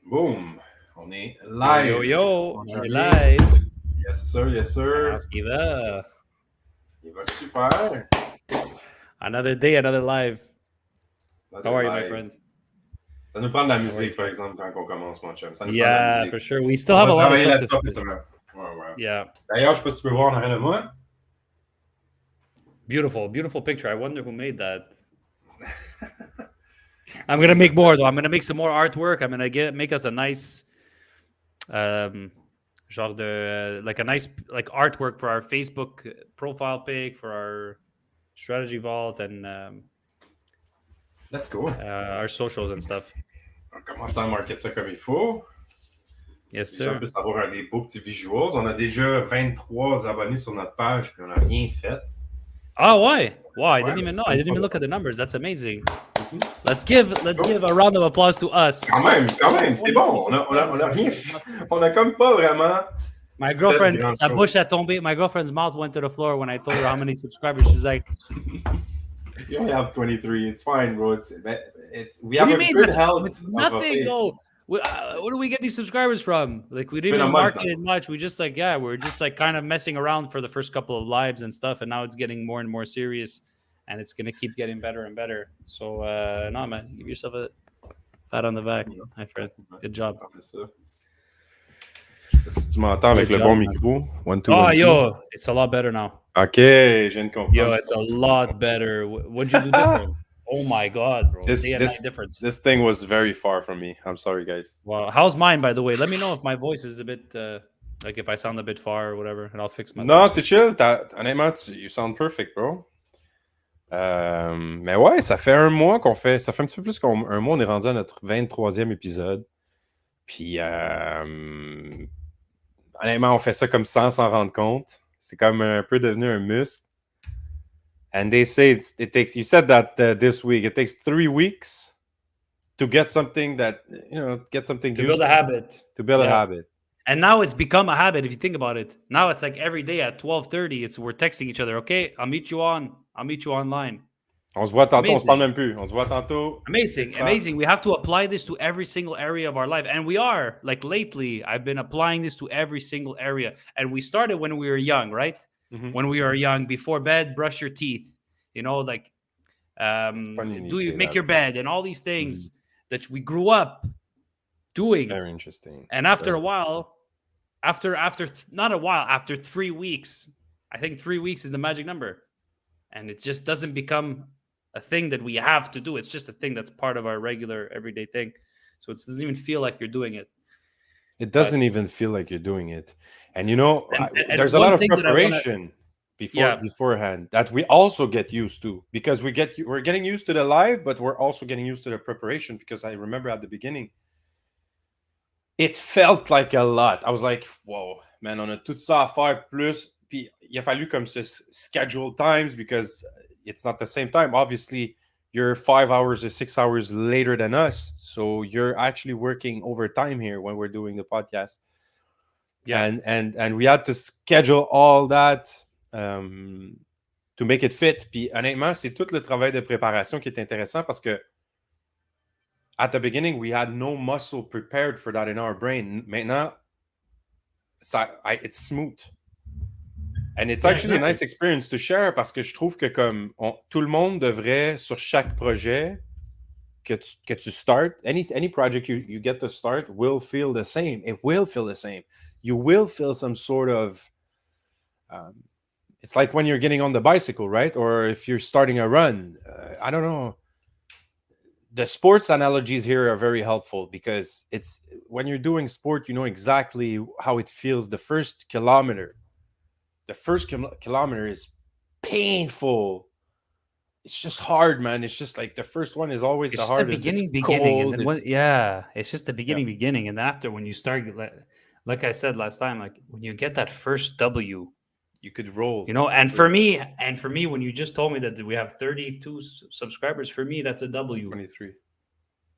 Boom! On est Yo, yo, live, yo, mon on est Charlie. live. Yes, sir, yes, sir. Comment ce qui va? Il va super. Another day, another live. Là, de How are you, my live. friend? Ça nous prend de la How are you musique, par feeling? exemple, quand on commence, mon chum. Ça nous prend de la Yeah, musique. for sure. We still On have va a lot of travailler stuff là-dessus to cette fix. semaine. Ouais. Yeah, D'ailleurs, je sais pas si tu peux voir en arrière de moi. beautiful, beautiful picture. I wonder who made that. I'm gonna make more though. I'm gonna make some more artwork. I'm gonna make us a nice, um, genre de like a nice like artwork for our Facebook profile pic, for our strategy vault, and Let's go. our socials and stuff. On commence à marketer ça comme il faut. Yes, Les gens sir. puissent avoir des beaux petits visuals. On a déjà 23 abonnés sur notre page, puis on n'a rien fait. Oh, why? Wow, I Ouais, didn't even know. mais I didn't even pas look at de- the numbers. That's amazing. Mhm. Let's give a round of applause to us. Quand même, c'est bon. On a rien fait. On a comme pas vraiment. My girlfriend, Faites grand sa chose. bouche a tombé. My girlfriend's mouth went to the floor when I told her how many subscribers. She's like, You only have 23. It's fine, bro. We "What have do you a mean? good That's health it's of a nothing page. though. Where do we get these subscribers from? Like, we didn't Been a even month market now. it much. We just we're just like kind of messing around for the first couple of lives and stuff, and now it's getting more and more serious, and it's gonna keep getting better and better. So, no, man, give yourself a pat on the back, my friend. Good job. Comme ça. Je sais pas si tu m'entends avec Good le job, bon man. micro. 1, 2, Oh, 1, 2. yo, it's a lot better now. OK, je viens de comprendre. Yo, it's a lot better. What'd you do different? Oh my god, bro. This, Day and night this, difference. this thing was very far from me. I'm sorry, guys. Wow. How's mine, by the way? Let me know if my voice is a bit like if I sound a bit far or whatever, and I'll fix my Non, c'est chill. Honnêtement, you sound perfect, bro. Mais ouais, ça fait un mois qu'on fait. Ça fait un petit peu plus qu'un mois, on est rendu à notre 23e épisode. Puis, honnêtement, on fait ça comme sans s'en rendre compte. C'est comme un peu devenu un muscle. And they say it takes, you said that this week, it takes 3 weeks to get something that, get something to build a habit. To build a Yeah. habit. And now it's become a habit if you think about it. Now it's like every day at 12:30, we're texting each other. Okay, I'll meet you online. On se voit tantôt, on se Amazing. parle même plus. On se voit tantôt. Amazing. We have to apply this to every single area of our life. And we are, like lately, I've been applying this to every single area. And we started when we were young, right? Mhm. When we were young, before bed, brush your teeth. Like make your bed and all these things that we grew up doing. Very interesting. And after a while, after 3 weeks, I think 3 weeks is the magic number. And it just doesn't become a thing that we have to do. It's just a thing that's part of our regular everyday thing. So it doesn't even feel like you're doing it. It doesn't even feel like you're doing it. And and there's a lot one of thing that I preparation beforehand that we also get used to, because we're getting used to the live, but we're also getting used to the preparation, because I remember at the beginning, it felt like a lot. I was like, whoa, man, on a tout ça à faire plus. Puis il a fallu comme se schedule times, because it's not the same time. Obviously, you're 5 hours or 6 hours later than us. So you're actually working overtime here when we're doing the podcast. Yeah. And we had to schedule all that to make it fit. Puis honnêtement, c'est tout le travail de préparation qui est intéressant, parce que at the beginning, we had no muscle prepared for that in our brain. Maintenant, it's smooth. And it's actually a nice experience to share, parce que je trouve que comme tout le monde devrait, sur chaque projet que tu start, any project you get to start will feel the same. It will feel the same. You will feel some sort of, it's like when you're getting on the bicycle, right? Or if you're starting a run. I don't know. The sports analogies here are very helpful, because it's when you're doing sport, you know exactly how it feels the first kilometer. The first kilometer is painful. It's just hard, man. It's just like the first one is always the hardest. It's the beginning. And then it's just the beginning. And then after, when you start, like I said last time, like when you get that first W, you could roll. And for me, when you just told me that we have 32 subscribers, for me, that's a W. 23.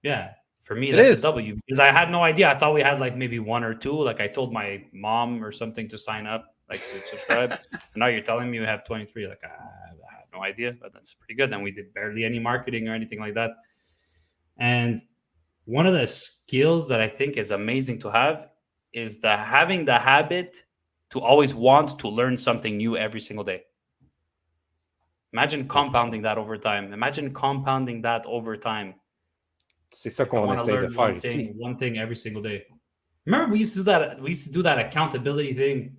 Yeah. For me, that's a W, because I had no idea. I thought we had like maybe 1 or 2. Like I told my mom or something to sign up, like to subscribe. And now you're telling me you have 23. Like I had no idea, but that's pretty good. And we did barely any marketing or anything like that. And one of the skills that I think is amazing to have is having the habit to always want to learn something new every single day. Imagine 100%. compounding that over time. C'est ça Like I qu'on want to essaie de learn faire ici. one thing every single day. Remember, we used to do that. We used to do that accountability thing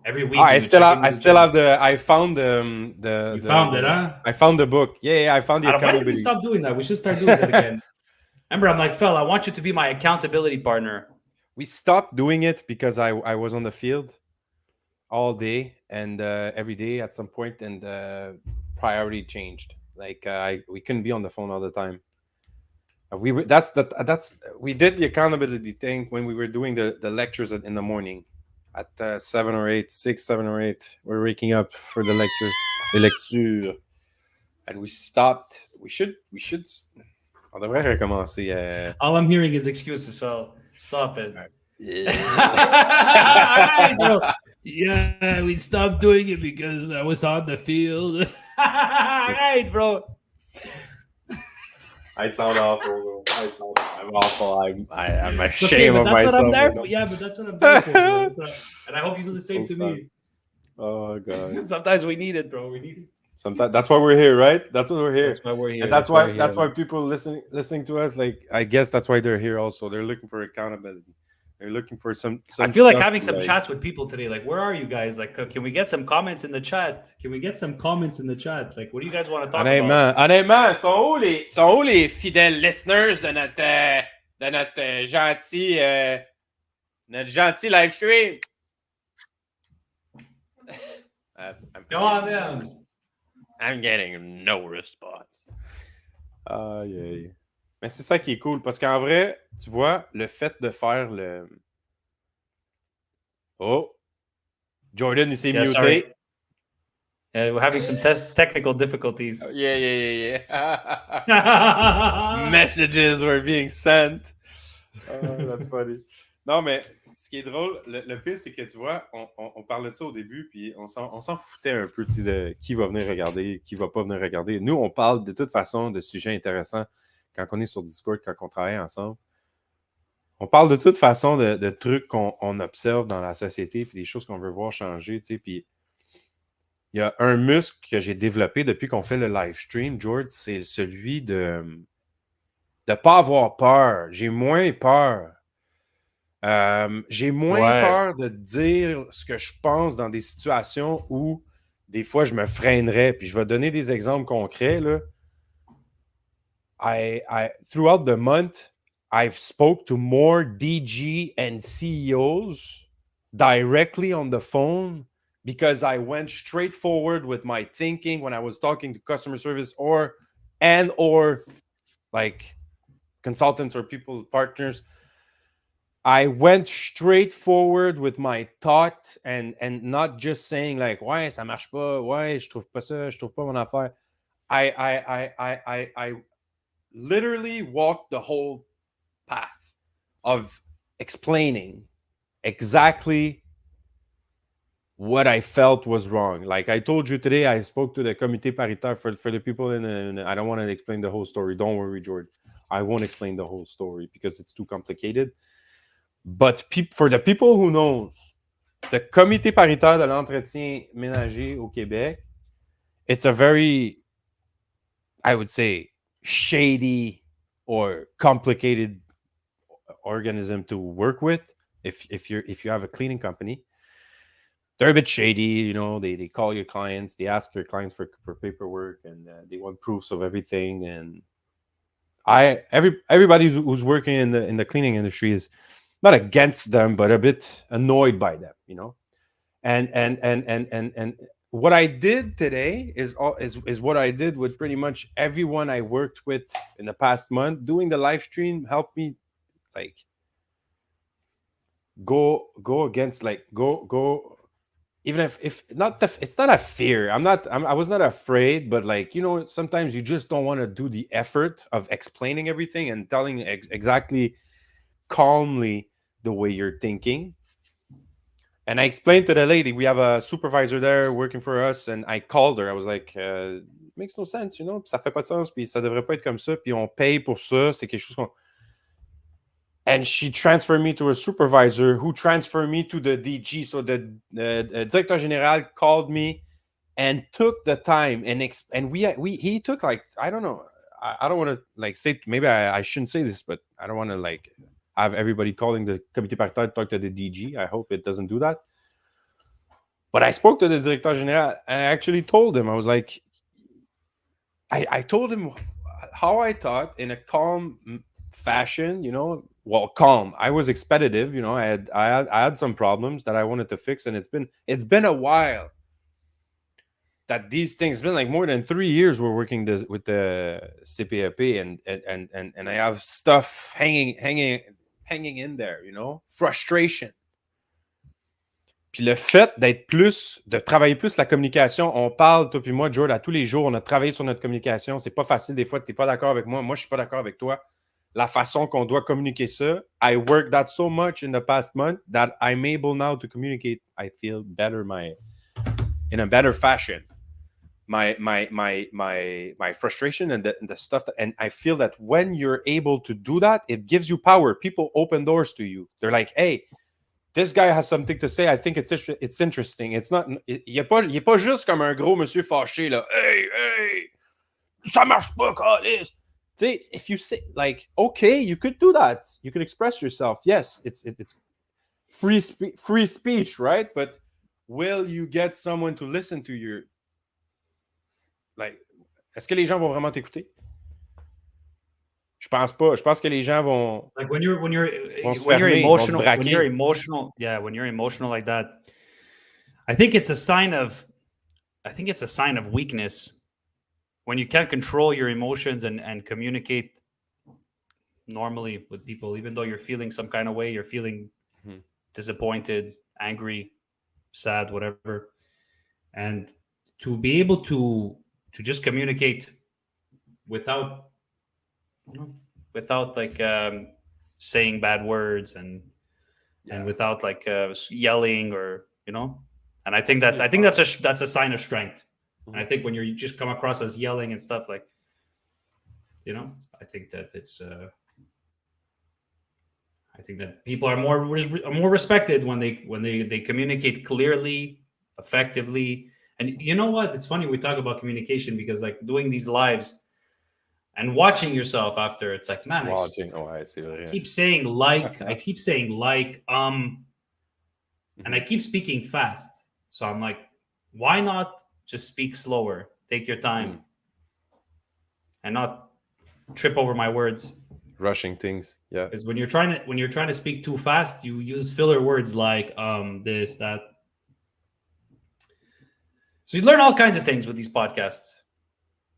every week. I still have the. I found the. You found it, huh? I found the book. Yeah, I found the Why did we accountability. stop doing that? We should start doing that again. Remember, I'm like, Phil, I want you to be my accountability partner. We stopped doing it because I was on the field all day and every day at some point, and priority changed. Like we couldn't be on the phone all the time. We did the accountability thing when we were doing the lectures in the morning at 7 or 8, 6, 7 or 8. We're waking up for the lecture, les lectures, and we stopped. We should. On devrait recommencer. All I'm hearing is excuses, Phil. Stop it. Yeah. Yeah, we stopped doing it because I was on the field. Right, bro. I sound awful. I'm awful. I'm ashamed of myself. That's what I'm there for. Yeah, but that's what I'm there for, bro. And I hope you do the same to me. Oh god. Sometimes we need it, bro. We need it. Sometimes that's why we're here, right? That's why we're here. That's why we're here. And that's why people listening to us, like, I guess that's why they're here also. They're looking for accountability. They're looking for some I feel like having some chats with people today. Like, where are you guys? Like, can we get some comments in the chat? Like, what do you guys want to talk about? Honnêtement, sont où les fidèles listeners de notre gentil live stream? Go on then. I'm getting no response. Yeah. Mais c'est ça qui est cool, parce qu'en vrai, tu vois, le fait de faire le... Oh! Jordan, il s'est muté. Sorry. We're having some technical difficulties. Yeah. Messages were being sent. Oh, that's funny. Non, mais ce qui est drôle, le pire, c'est que tu vois, on parlait de ça au début, puis on s'en foutait un peu de qui va venir regarder, qui va pas venir regarder. Nous, on parle de toute façon de sujets intéressants quand on est sur Discord, quand on travaille ensemble. On parle de toute façon de trucs qu'on observe dans la société, puis des choses qu'on veut voir changer, tu sais, puis il y a un muscle que j'ai développé depuis qu'on fait le live stream, George, c'est celui de ne pas avoir peur. J'ai moins peur. J'ai moins peur de dire ce que je pense dans des situations où des fois je me freinerais. Puis je vais donner des exemples concrets. Là. Throughout the month, I've spoke to more DG and CEOs directly on the phone because I went straight forward with my thinking when I was talking to customer service or like consultants or people, partners. I went straight forward with my thought and not just saying like, ouais, ça marche pas, ouais, je trouve pas ça, je trouve pas mon affaire. I literally walked the whole path of explaining exactly what I felt was wrong. Like I told you today, I spoke to the comité paritaire for the people in I don't want to explain the whole story. Don't worry, George. I won't explain the whole story because it's too complicated. But for the people who knows, the comité paritaire de l'entretien ménager au Québec, it's a very, I would say, shady or complicated organism to work with. If you have a cleaning company, they're a bit shady. You know, they call your clients, they ask your clients for paperwork, and they want proofs of everything. And everybody who's working in the cleaning industry is not against them, but a bit annoyed by them, you know. And what I did today is what I did with pretty much everyone I worked with in the past month. Doing the live stream helped me like go against, like go even if not it's not a fear. I was not afraid, but like, you know, sometimes you just don't want to do the effort of explaining everything and telling exactly calmly the way you're thinking. And I explained to the lady, we have a supervisor there working for us, and I called her. I was like, makes no sense, you know, ça fait pas de sens, puis ça devrait pas être comme ça, puis on paye pour ça, c'est quelque chose qu'on... And she transferred me to a supervisor who transferred me to the DG. So the director general called me and took the time and he took like, I don't know, I don't want to like say, maybe I shouldn't say this, but I don't want to like have everybody calling the comité paritaire to talk to the DG. I hope it doesn't do that. But I spoke to the director general and I actually told him, I was like, I told him how I thought in a calm fashion, you know, well, calm. I was expeditive, you know, I had some problems that I wanted to fix, and it's been a while that these things, it's been like more than 3 years we're working with the CPAP, and I have stuff hanging in there, you know, frustration. Puis le fait de travailler plus la communication, on parle, toi puis moi, George, à tous les jours, on a travaillé sur notre communication. C'est pas facile, des fois, tu n'es pas d'accord avec moi. Moi, je suis pas d'accord avec toi. La façon qu'on doit communiquer ça, I worked that so much in the past month that I'm able now to communicate, I feel better, in a better fashion. My frustration and the stuff and I feel that when you're able to do that, it gives you power. People open doors to you. They're like, hey, this guy has something to say. I think it's interesting. It's not. Il est pas juste comme un gros monsieur fâché là. Hey, ça marche pas, câlisse. Tu sais, if you say like, okay, you could do that. You could express yourself. Yes, it's free speech, right? But will you get someone to listen to your like? Est-ce que les gens vont vraiment t'écouter? Je pense pas. Je pense que les gens vont like when you're emotional, when you're emotional like that, I think it's a sign of weakness when you can't control your emotions and communicate normally with people, even though you're feeling some kind of way, you're feeling disappointed, angry, sad, whatever, and to be able to just communicate without like saying bad words and without like yelling, or you know, and I think that's a sign of strength. And I think when you just come across as yelling and stuff, like, you know, I think that it's I think that people are more respected when they communicate clearly, effectively. And you know what, it's funny we talk about communication, because like doing these lives and watching yourself after, it's like, man, I keep saying like, and I keep speaking fast. So I'm like, why not just speak slower? Take your time and not trip over my words. Rushing things, yeah. Because when you're trying to speak too fast, you use filler words like this, that. So you learn all kinds of things with these podcasts.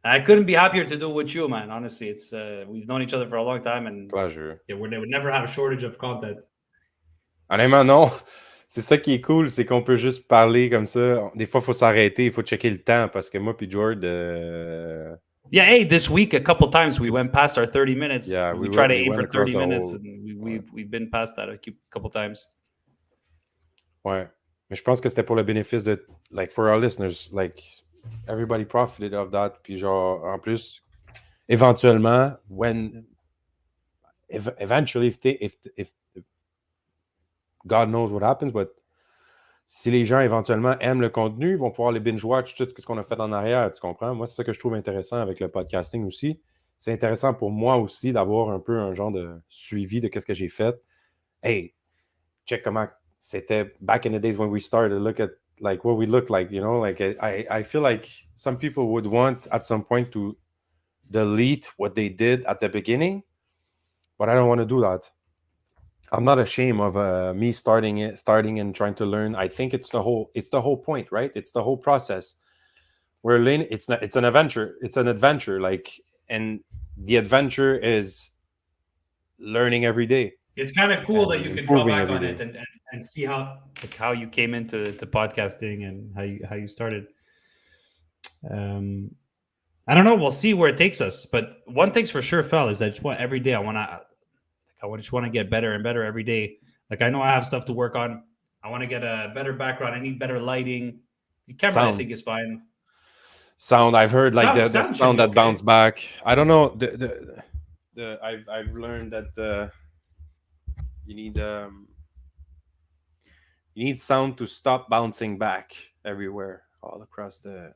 I couldn't be happier to do with you, man. Honestly, it's we've known each other for a long time, and pleasure. Yeah, we would never have a shortage of content. Honnêtement, non. C'est ça qui est cool, c'est qu'on peut juste parler comme ça. Des fois, il faut s'arrêter, il faut checker le temps, parce que moi puis George... Yeah, hey, this week a couple times we went past our 30 minutes. Yeah, we tried to aim for 30 minutes, and we've been past that a couple times. Ouais, mais je pense que c'était pour le bénéfice de, like, for our listeners, like, everybody profited of that. Puis genre, en plus, éventuellement, eventually, if God knows what happens, but si les gens éventuellement aiment le contenu, ils vont pouvoir les binge-watch tout ce qu'on a fait en arrière, tu comprends? Moi, c'est ça que je trouve intéressant avec le podcasting aussi. C'est intéressant pour moi aussi d'avoir un peu un genre de suivi de ce que j'ai fait. Hey, check comment c'était back in the days when we started, look at like what we look like, you know? Like I feel like some people would want at some point to delete what they did at the beginning, but I don't want to do that. I'm not ashamed of me starting and trying to learn. I think it's the whole point, right? It's the whole process. We're learning. It's an adventure. It's an adventure. Like, and the adventure is learning every day. It's kind of cool that you can draw back on it and see how you came into podcasting and how you started. I don't know. We'll see where it takes us. But one thing's for sure, Fel, is that every day I just want to get better and better every day. Like, I know I have stuff to work on. I want to get a better background. I need better lighting. The camera, I think, is fine. Sound, I've heard like the sound that bounce back. I don't know. I've learned that you need sound to stop bouncing back everywhere, all across the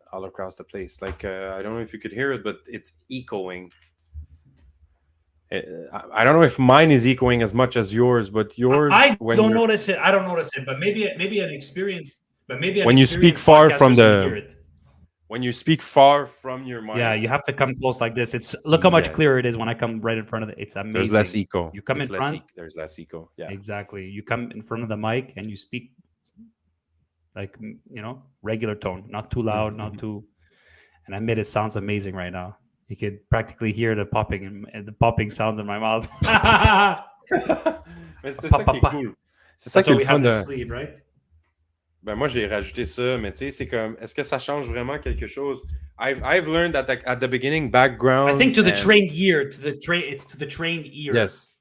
place. Like I don't know if you could hear it, but it's echoing. I don't know if mine is echoing as much as yours, but yours I when don't you're notice it. I don't notice it, but maybe an experience. But maybe an when you speak experienced far from podcaster's gonna hear the it. when you speak far from your mic, Yeah, you have to come close like this. It's look how much yes, clearer it is when I come right in front of it. It's there's less amazing. echo. You come in front, There's less echo. Yeah. exactly. You come in front of the mic and you speak like regular tone, not too loud, not too. And I made it sounds amazing right now. You could practically hear the popping sounds in my mouth. Mais c'est ça qui est cool. C'est ça qui est le fun de. Sleeve, right? Ben moi j'ai rajouté ça, mais tu sais c'est comme est-ce que ça change vraiment quelque chose? I've learned that at the beginning background. I think to the trained ear, it's to the trained ear. Yes.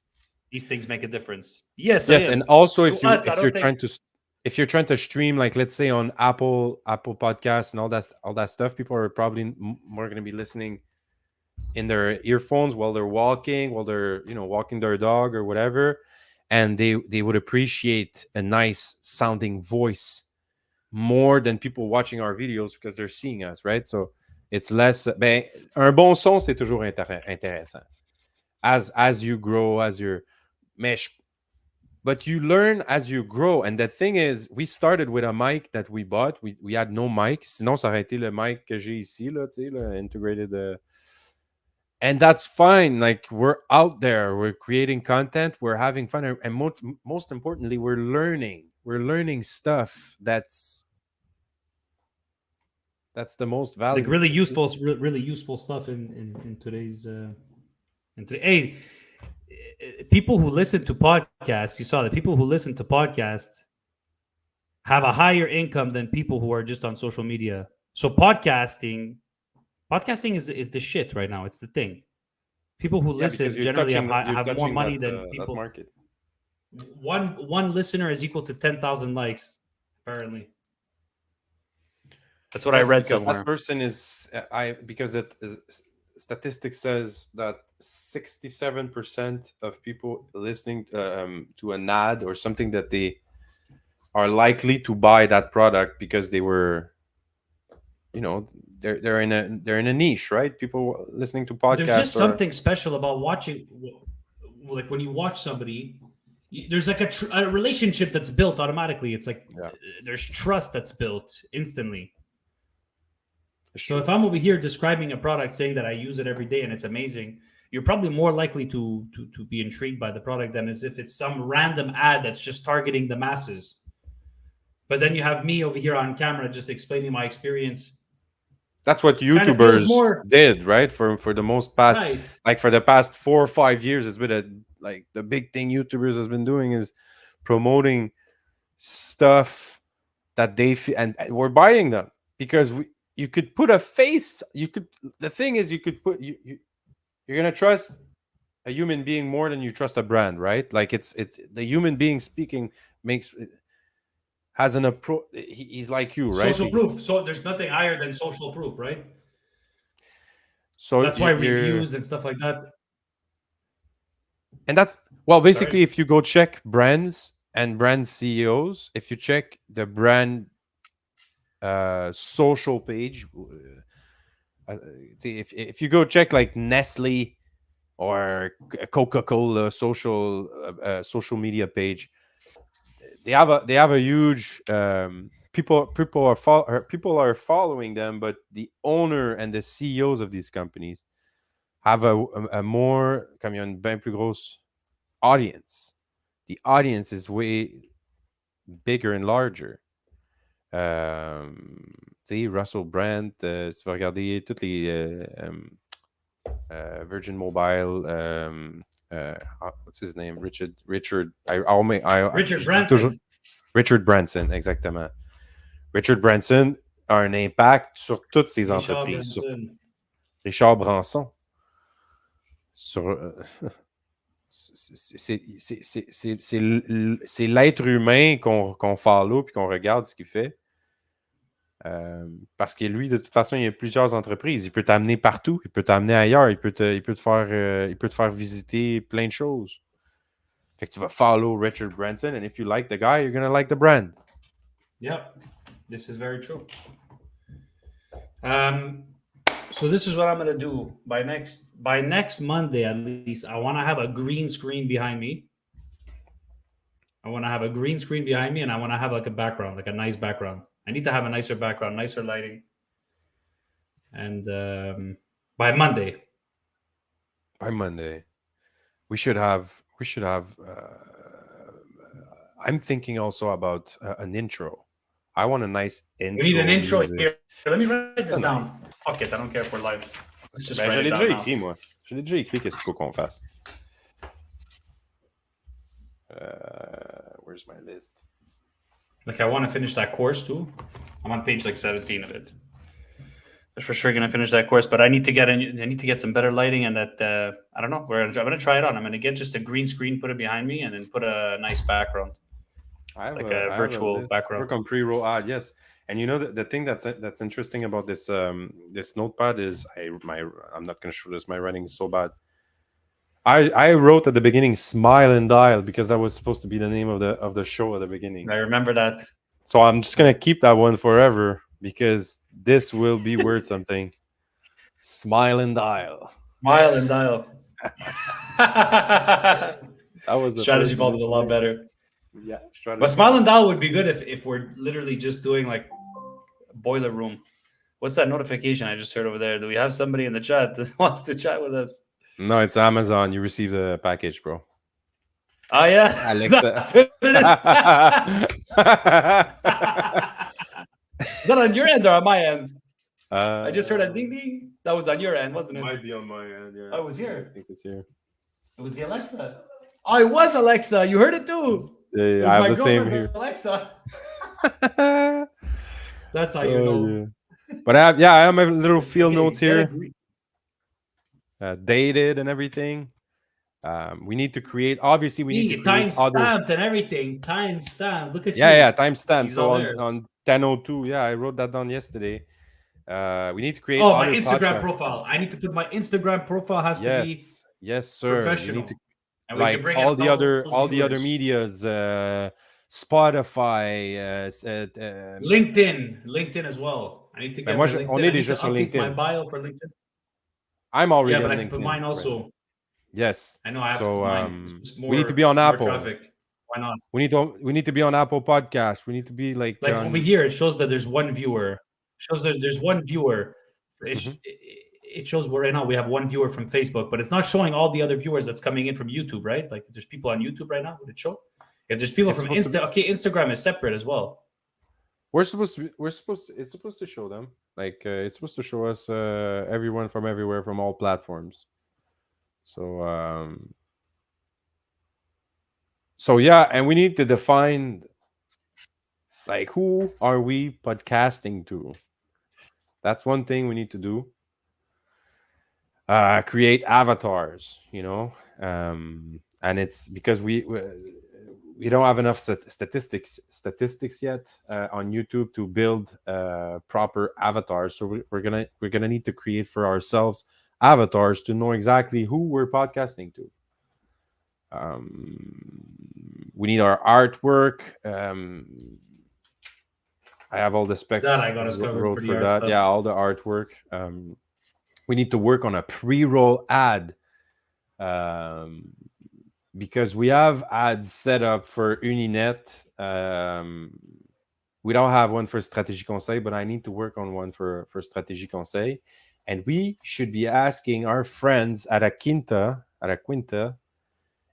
These things make a difference. Yes. And also if you're trying to stream, like let's say on Apple Podcasts and all that stuff, people are probably more going to be listening in their earphones while they're walking, while they're walking their dog or whatever, and they would appreciate a nice sounding voice more than people watching our videos because they're seeing us, right? So it's less. Ben, un bon son, c'est toujours intéressant. As you grow, but you learn as you grow. And the thing is, we started with a mic that we bought. We had no mic. Sinon, ça aurait été le mic que j'ai ici, là, tu sais, là, integrated. And that's fine. Like, we're out there. We're creating content. We're having fun. And most importantly, we're learning. We're learning stuff that's the most valuable. Like really useful stuff in today's. Hey, people who listen to podcasts, you saw that people who listen to podcasts have a higher income than people who are just on social media. So podcasting is the shit right now. It's the thing. People who listen generally have more money than people. Market. One listener is equal to 10,000 likes, apparently. That's what I read somewhere. That person is because that statistics says that 67% of people listening to an ad or something that they are likely to buy that product because they were, they're in a niche, right? People listening to podcasts. There's just something special about watching, like when you watch somebody, there's like a relationship that's built automatically. It's like there's trust that's built instantly. So if I'm over here describing a product, saying that I use it every day and it's amazing, you're probably more likely to be intrigued by the product than as if it's some random ad that's just targeting the masses. But then you have me over here on camera just explaining my experience. That's what YouTubers did, right? For the most past, right. Like for the past 4 or 5 years, it's been the big thing YouTubers has been doing is promoting stuff that they and we're buying them because you could put a face. The thing is, you're gonna trust a human being more than you trust a brand, right? Like it's the human being speaking has an approach. He's like you, right? Social proof. So there's nothing higher than social proof, right? So that's why reviews and stuff like that. And that's basically, if you go check brands and brand CEOs, if you check the brand social page, if you go check like Nestle or Coca-Cola social media page, they have a huge people are following them, but the owner and the CEOs of these companies have a more comme une bien plus grosse audience. The audience is way bigger and larger. Russell Brand, si vous regardez toutes les Virgin Mobile, what's his name? Richard Branson. Richard Branson, exactement. Richard Branson a un impact sur toutes ces entreprises. Richard Branson. C'est l'être humain qu'on follow puis qu'on regarde ce qu'il fait. Parce que lui, de toute façon, il y a plusieurs entreprises. Il peut t'amener partout. Il peut t'amener ailleurs. Il peut te faire visiter plein de choses. Fait que tu vas follow Richard Branson, and if you like the guy, you're gonna like the brand. Yep, this is very true. So this is what I'm gonna do by next Monday at least. I want to have a green screen behind me. And I want to have like a background, like a nice background. I need to have a nicer background, nicer lighting. And by Monday, we should have. I'm thinking also about an intro. I want a nice intro. we need an intro music. here. Let me write this down. Fuck it, I don't care if we're live. Let's just write Je it l'ai down déjà now. écrit, moi. Je l'ai déjà écrit, qu'est-ce qu'il faut qu'on fasse. Where's my list? Like, I want to finish that course too. I'm on page like 17 of it. I'm for sure gonna finish that course, but I need to get some better lighting, and that I don't know. I'm gonna try it on. I'm gonna get just a green screen, put it behind me, and then put a nice background, like a virtual background. Work on pre-roll ad, yes. And you know the thing that's interesting about this this notepad is I'm not gonna show this. My writing is so bad. I wrote at the beginning "Smile and Dial" because that was supposed to be the name of the show at the beginning. I remember that. So I'm just gonna keep that one forever because this will be worth something. Smile and Dial. Smile and Dial. That was the strategy first vault is a lot better. Yeah, but Smile and Dial would be good if we're literally just doing like boiler room. What's that notification I just heard over there? Do we have somebody in the chat that wants to chat with us? No, it's Amazon. You received a package, bro. Oh yeah, Alexa. That's what it is. Is that on your end or on my end? I just heard a ding ding. That was on your end, wasn't it? Might be on my end. Yeah. Oh, it was here. I think it's here. It was the Alexa. Oh, it was Alexa. You heard it too. Yeah, I have the same here. Alexa. That's how you know. Yeah. But I have my little field notes here. Dated and everything. We need to create. Obviously, we need to time stamped and everything. Time stamped. Look at you. Yeah, time stamped. He's so on 10:02. Yeah, I wrote that down yesterday. We need to create. Oh, my Instagram profile. I need to put my Instagram profile has to be. Yes, sir. Professional. You need to, and like all the other medias, Spotify, LinkedIn as well. I need to get moi, on est déjà sur LinkedIn. My bio for LinkedIn. I'm already on but LinkedIn. I can put mine also. Right. Yes. I know. I have to put mine. We need to be on Apple. Traffic. Why not? We need to be on Apple Podcasts. We need to be like over here. It shows that there's one viewer. It shows there's one viewer. It shows right now we have one viewer from Facebook, but it's not showing all the other viewers that's coming in from YouTube, right? Like there's people on YouTube right now. Would it show? If there's people from Instagram is separate as well. It's supposed to show them. Like it's supposed to show us everyone from everywhere from all platforms. So yeah, and we need to define like who are we podcasting to? That's one thing we need to do. Create avatars, and it's because we don't have enough statistics yet on YouTube to build proper avatars. So we're gonna need to create for ourselves avatars to know exactly who we're podcasting to. We need our artwork. I have all the specs that I got us covered for that. Yeah, all the artwork. We need to work on a pre-roll ad because we have ads set up for Uninet. We don't have one for Stratégie Conseil, but I need to work on one for Stratégie Conseil. And we should be asking our friends at La Quinta,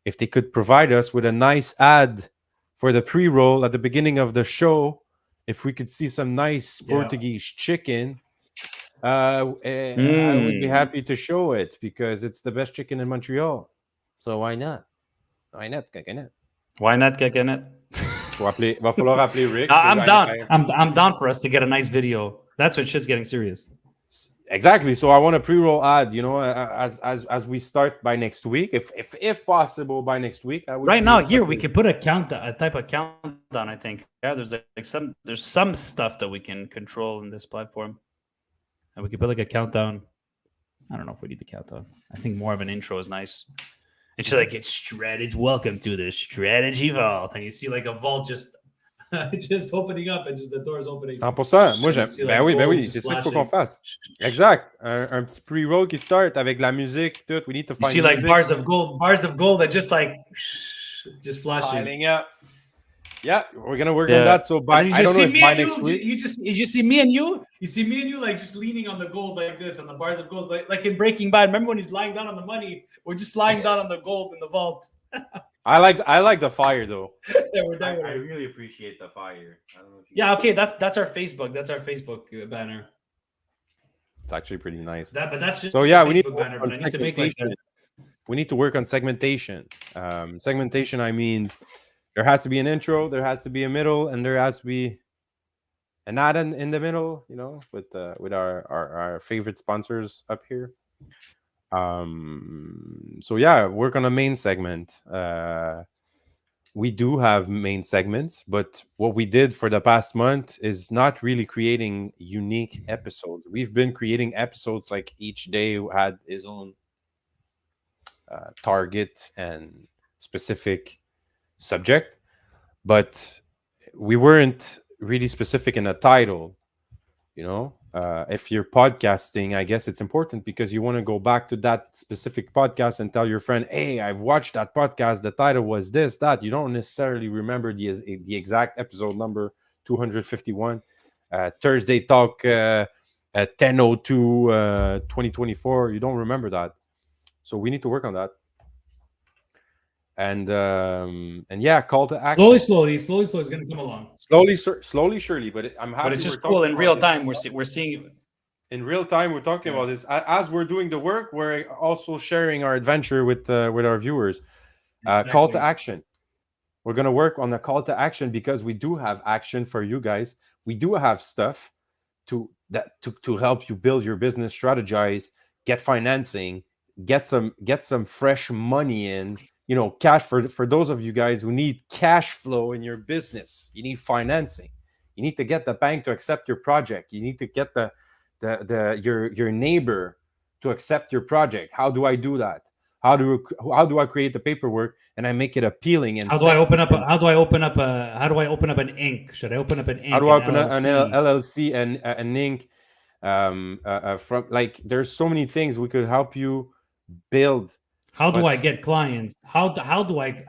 if they could provide us with a nice ad for the pre-roll at the beginning of the show. If we could see some nice Portuguese chicken, I would be happy to show it because it's the best chicken in Montreal. So why not? Why not, Kakanet? Va falloir appeler Rick. I'm down. I'm down for us to get a nice video. That's when shit's getting serious. Exactly. So I want a pre-roll ad, as we start by next week, if possible by next week. Right now, here we can put a type of countdown. I think there's some stuff that we can control in this platform, and we can put like a countdown. I don't know if we need the countdown. I think more of an intro is nice. And she's like, it's strategy. Welcome to the strategy vault. And you see like a vault just opening up and just the doors opening. 100%. Moi, j'aime. Ben like oui, c'est ça qu'il faut qu'on fasse. Exact. Un petit pre-roll qui start avec la musique, tout. We need to find you see like music. bars of gold that just like just flashing. Piling up. Yeah, we're gonna work on that. So by I don't know if by next week. You see me and you. You see me and you like just leaning on the gold like this on the bars of gold, like in Breaking Bad. Remember when he's lying down on the money? We're just lying down on the gold in the vault. I like the fire though. I really appreciate the fire. I don't know if you okay, that's our Facebook. That's our Facebook banner. It's actually pretty nice. But that's just so yeah. We need to banner, but I need to make like we need to work on segmentation. Segmentation. I mean, there has to be an intro, there has to be a middle, and there has to be an add in the middle. You know, with our favorite sponsors up here. So yeah, work on a main segment. We do have main segments, but what we did for the past month is not really creating unique episodes. We've been creating episodes like each day had his own target and specific subject, but we weren't really specific in a title. You know, if you're podcasting, I guess it's important because you want to go back to that specific podcast and tell your friend, hey, I've watched that podcast, the title was this, that. You don't necessarily remember the exact episode number. 251 Thursday talk, 10/02 2024. You don't remember that, so we need to work on that. And yeah, call to action. Slowly is going to come along. Slowly, surely. But I'm happy. But it's just cool in real time. We're seeing in real time. We're talking about this as we're doing the work. We're also sharing our adventure with our viewers. Exactly. Call to action. We're gonna work on the call to action because we do have action for you guys. We do have stuff to help you build your business, strategize, get financing, get some fresh money in. You know, cash for those of you guys who need cash flow in your business. You need financing. You need to get the bank to accept your project. You need to get your neighbor to accept your project. How do I do that? How do I create the paperwork and I make it appealing? And how do I open up an Inc? Should I open up an Inc? How do I open an LLC and an Inc? From like, there's so many things we could help you build. How do I get clients? How do I get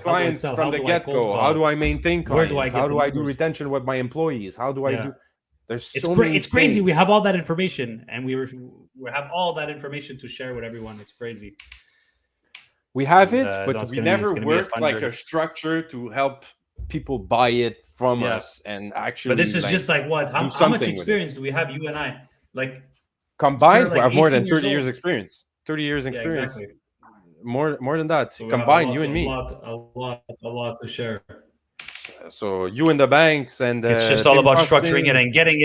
clients from the get-go? How do I maintain clients? How do I do retention with my employees? How do I do? There's so many. It's crazy. We have all that information, and we have all that information to share with everyone. It's crazy. We have it, but we never worked like a structure to help people buy it from us and actually. But this is just like what? How much experience do we have, you and I? Like combined, we have more than 30 years experience. 30 years experience. Exactly. More than that. So combined, you and me. A lot to share. So you and the banks and it's just all about structuring it and getting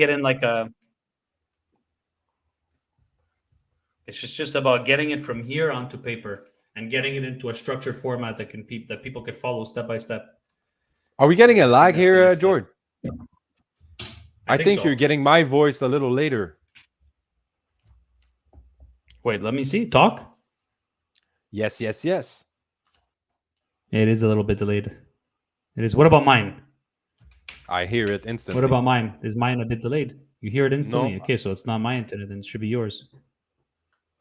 it in like a. It's just about getting it from here onto paper and getting it into a structured format that people could follow step by step. Are we getting a lag here, George? I think so. You're getting my voice a little later. Wait, let me see. Talk. Yes. It is a little bit delayed. It is. What about mine? I hear it instantly. What about mine? Is mine a bit delayed? You hear it instantly? No. Okay, so it's not my internet, then it should be yours.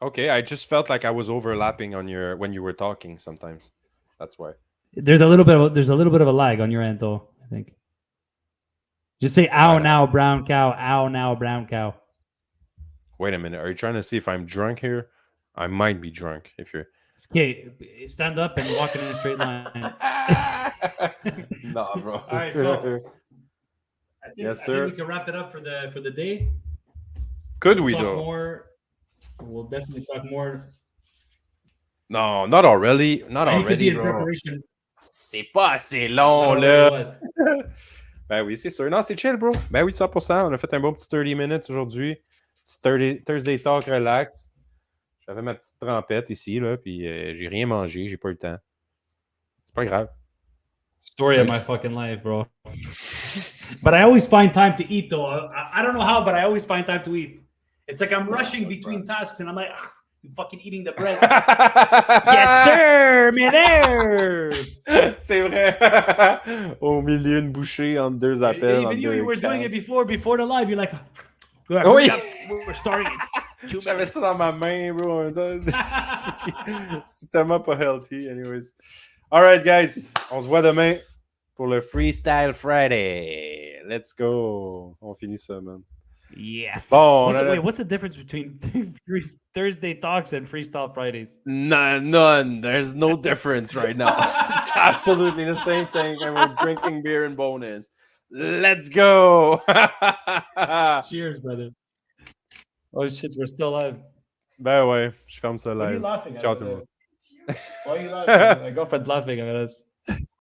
Okay, I just felt like I was overlapping on when you were talking sometimes. That's why. There's a little bit of a lag on your end, though, I think. Just say "ow now, brown cow." Ow now, brown cow. Wait a minute. Are you trying to see if I'm drunk here? I might be drunk if you're. Okay, stand up and walk in a straight line. Nah, bro. All right, Phil. I Yes, think sir. we can wrap it up for the day. Could we though? We'll definitely talk more. No, not already. Not I need to be already, in bro. preparation. C'est pas assez long, là. Ben oui, c'est sûr. Non, c'est chill, bro. Ben oui, 100%. On a fait un bon petit 30 minutes aujourd'hui. Petit Thursday talk relax. J'avais ma petite trempette ici, là, puis j'ai rien mangé, j'ai pas eu le temps. C'est pas grave. Story of my fucking life, bro. But I always find time to eat, though. I don't know how, but I always find time to eat. It's like I'm rushing between tasks, and I'm like, fucking eating the bread. Yes, sir, Miller. C'est vrai. Au milieu, une bouchée entre deux appels. Even you were doing it before the live. You're like, Oui. We're starting. J'avais ça dans ma main, bro. C'est tellement pas healthy, anyways. Alright, guys. On se voit demain pour le Freestyle Friday. Let's go. On finit ça, man. Yes. Bon, what's the difference between Thursday talks and Freestyle Fridays? None. There's no difference right now. It's absolutely the same thing, and we're drinking beer and bonus. Let's go. Cheers, brother. Oh shit, we're still live. Ben ouais, je ferme ça What are you live. laughing at? Ciao tout le monde. Why are you laughing? My girlfriend's laughing at us.